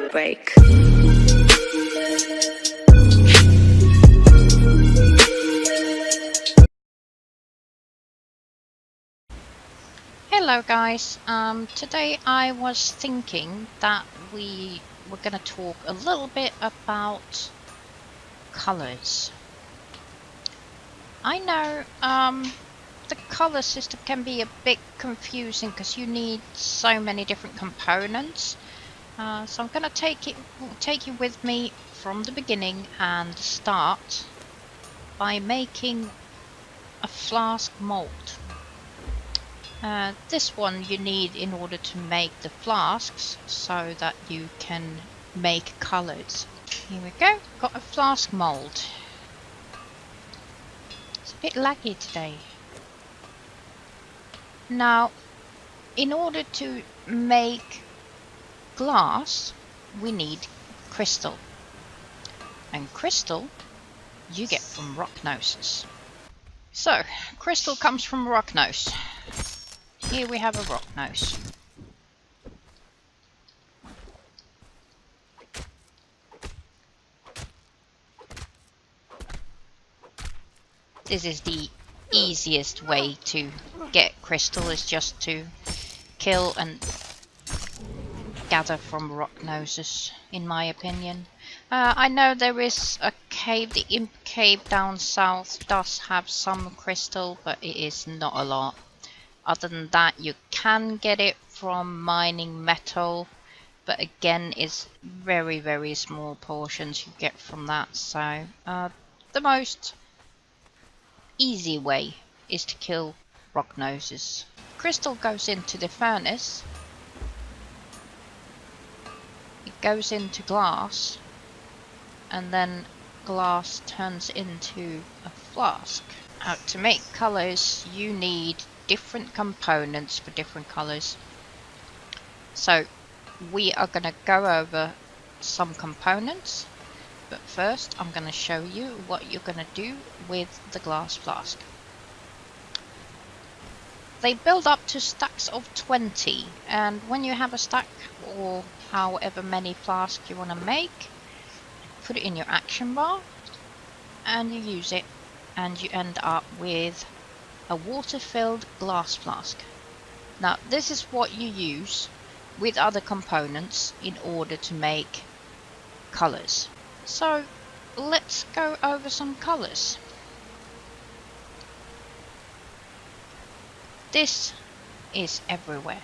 break. Hello guys, today I was thinking that we were going to talk a little bit about colors. I know the color system can be a bit confusing because you need so many different components. So I'm going to take you with me from the beginning and start by making a flask mold. This one you need in order to make the flasks so that you can make colors. Here we go, got a flask mold. It's a bit laggy today. Now, in order to make glass, we need crystal. And crystal you get from rock noses. So, crystal comes from rock nose. Here we have a rock nose. This is the easiest way to get crystal, is just to kill and gather from rock noses, in my opinion. I know there is a cave, the Imp Cave down south does have some crystal, but it is not a lot. Other than that, you can get it from mining metal, but again, it's very, very small portions you get from that. So the most easy way is to kill rock noses. Crystal goes into the furnace. It goes into glass, and then glass turns into a flask. To make colors, you need different components for different colors. So we are going to go over some components, but first I'm going to show you what you're going to do with the glass flask. They build up to stacks of 20, and when you have a stack or however many flasks you want to make, put it in your action bar and you use it, and you end up with a water-filled glass flask. Now this is what you use with other components in order to make colors. So let's go over some colors. This is everywhere.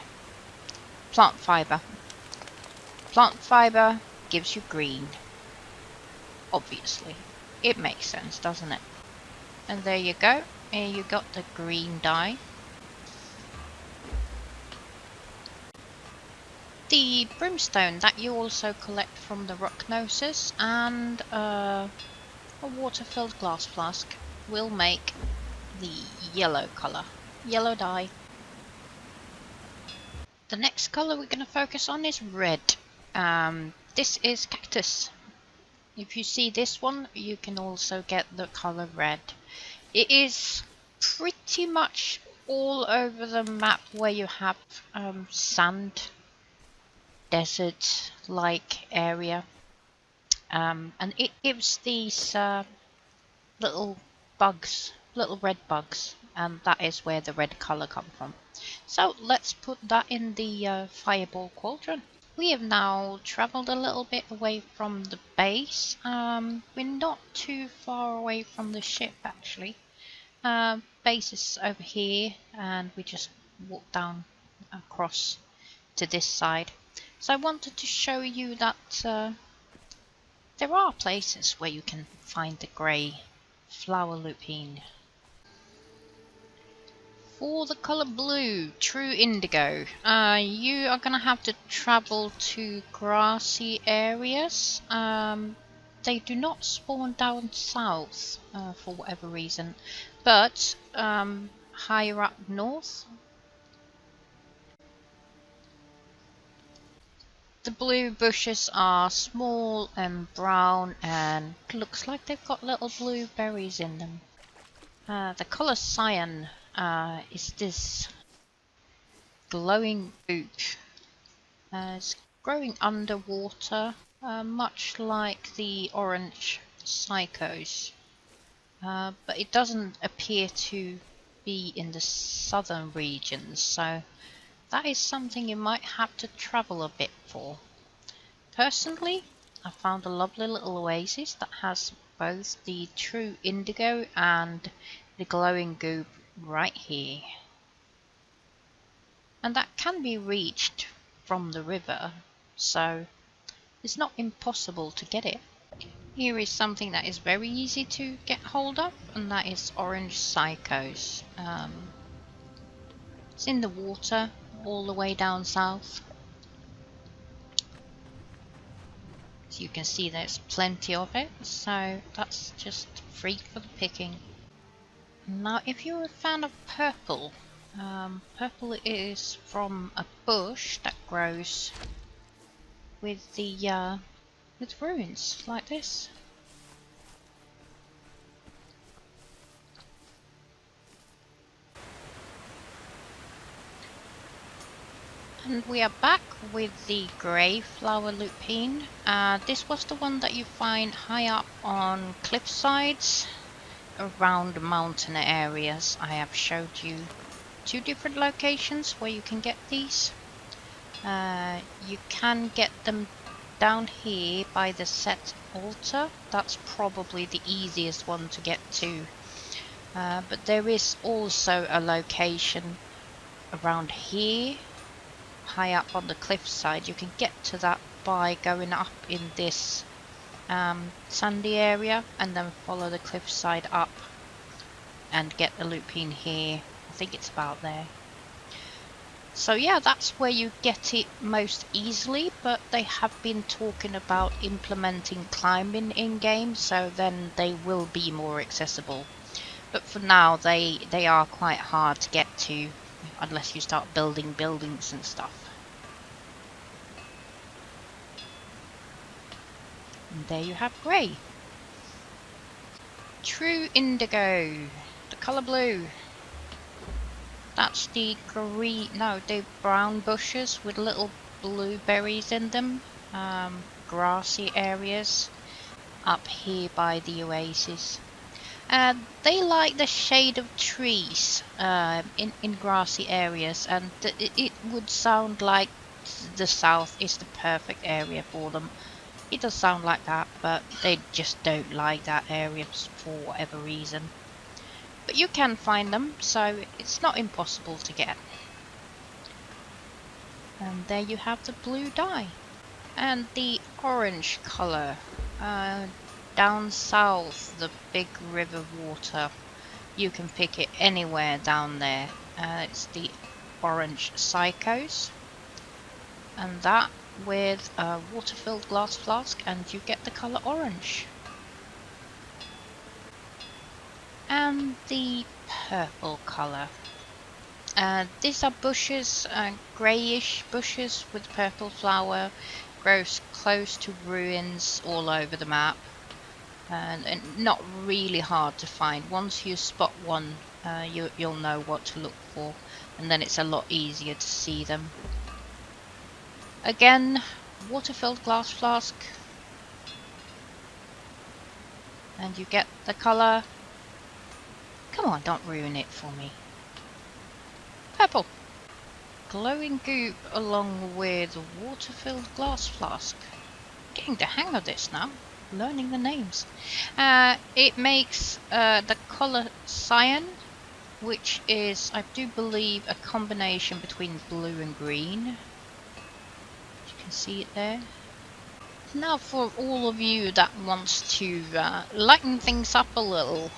Plant fiber. Plant fiber gives you green. Obviously. It makes sense, doesn't it? And there you go. Here you got the green dye. The brimstone that you also collect from the rock noses, and a water-filled glass flask will make the yellow color, yellow dye. The next color we're going to focus on is red. This is cactus. If you see this one, you can also get the color red. It is pretty much all over the map where you have sand, desert-like area, and it gives these little bugs, little red bugs, and that is where the red color comes from. So let's put that in the fireball cauldron. We have now traveled a little bit away from the base. We're not too far away from the ship actually. Base is over here, and we just walk down across to this side. So I wanted to show you that there are places where you can find the grey flower lupine. For the color blue, true indigo, you are gonna have to travel to grassy areas. They do not spawn down south for whatever reason, but higher up north. The blue bushes are small and brown, and looks like they've got little blue berries in them. The color cyan is this glowing goop. It's growing underwater, much like the orange psychos, but it doesn't appear to be in the southern regions, so that is something you might have to travel a bit for. Personally, I found a lovely little oasis that has both the true indigo and the glowing goop right here. And that can be reached from the river, so it's not impossible to get it. Here is something that is very easy to get hold of, and that is orange psychos. It's in the water all the way down south. As you can see, there's plenty of it, so that's just free for the picking. Now, if you're a fan of purple, purple is from a bush that grows with the with ruins like this. And we are back with the grey flower lupine. This was the one that you find high up on cliff sides around mountain areas. I have showed you 2 different locations where you can get these. You can get them down here by the set altar. That's probably the easiest one to get to. But there is also a location around here, high up on the cliffside. You can get to that by going up in this sandy area and then follow the cliffside up and get the lupine here. I think it's about there. So yeah, that's where you get it most easily, but they have been talking about implementing climbing in game, so then they will be more accessible. But for now, they are quite hard to get to unless you start building buildings and stuff. And there you have grey. True indigo, the colour blue. That's the green, no, the brown bushes with little blueberries in them. Grassy areas up here by the oasis. They like the shade of trees in grassy areas, and it would sound like the south is the perfect area for them. It does sound like that, but they just don't like that area for whatever reason. But you can find them, so it's not impossible to get. And there you have the blue dye. And the orange colour. Down south, the big river water. You can pick it anywhere down there. It's the orange psychos. And that with a water-filled glass flask, and you get the colour orange. And the purple colour. These are bushes, greyish bushes with purple flower, grows close to ruins all over the map, and not really hard to find. Once you spot one, you'll know what to look for, and then it's a lot easier to see them. Again, water-filled glass flask, and you get the colour. Come on, don't ruin it for me. Purple. Glowing goop along with water-filled glass flask. Getting the hang of this now. Learning the names. It makes the colour cyan, which is, I do believe, a combination between blue and green. You can see it there. Now for all of you that wants to lighten things up a little.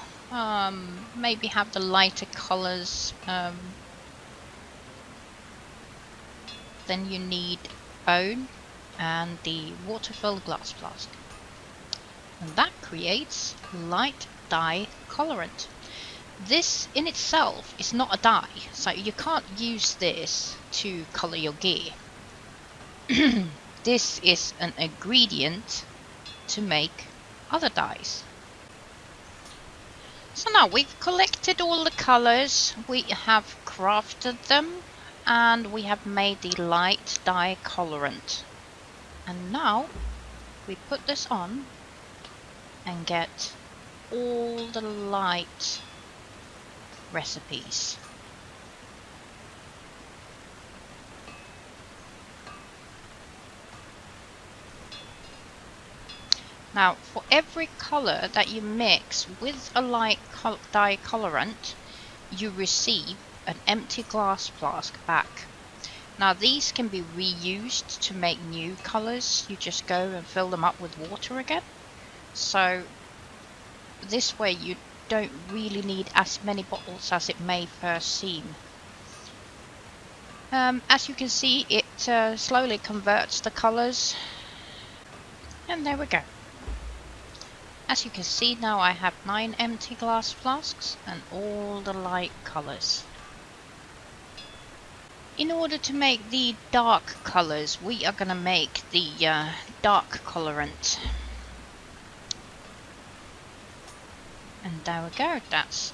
Maybe have the lighter colours, then you need bone and the water-filled glass flask, and that creates light dye colorant. This in itself is not a dye, so you can't use this to colour your gear. This is an ingredient to make other dyes. So now we've collected all the colours, we have crafted them, and we have made the light dye colorant. And now we put this on and get all the light recipes. Now, for every color that you mix with a light dye colorant, you receive an empty glass flask back. Now, these can be reused to make new colors. You just go and fill them up with water again. So this way you don't really need as many bottles as it may first seem. As you can see, it slowly converts the colors. And there we go. As you can see now, I have 9 empty glass flasks and all the light colors. In order to make the dark colors, we are going to make the dark colorant. And there we go, that's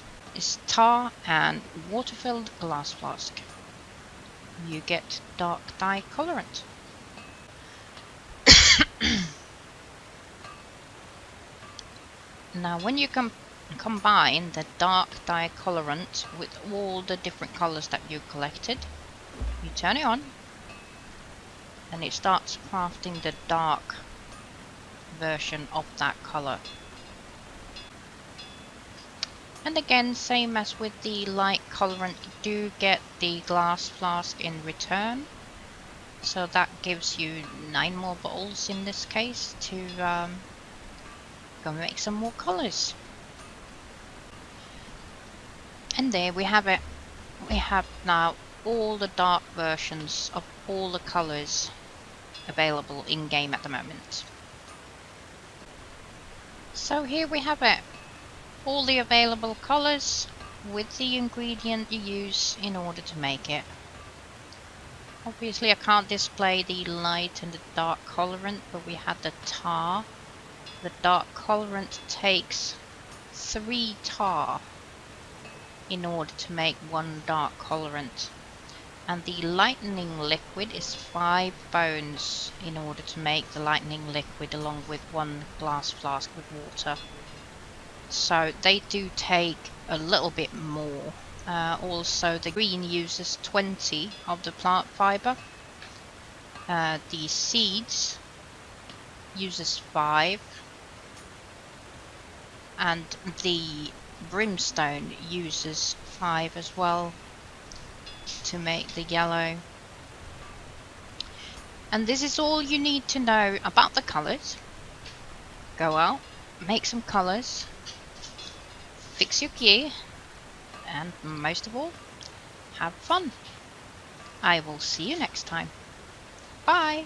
tar and water-filled glass flask. You get dark dye colorant. Now when you combine the dark dye colorant with all the different colors that you collected, you turn it on and it starts crafting the dark version of that color. And again, same as with the light colorant, you do get the glass flask in return. So that gives you 9 more bottles in this case to go make some more colors. And there we have it. We have now all the dark versions of all the colors available in game at the moment. So here we have it. All the available colors with the ingredient you use in order to make it. Obviously I can't display the light and the dark colorant, but we have the tar. The dark colorant takes 3 tar in order to make 1 dark colorant. And the lightning liquid is 5 bones in order to make the lightning liquid, along with 1 glass flask with water. So they do take a little bit more. Also the green uses 20 of the plant fiber. The seeds uses 5. And the brimstone uses 5 as well to make the yellow. And this is all you need to know about the colours. Go out, make some colours, fix your gear, and most of all, have fun. I will see you next time. Bye!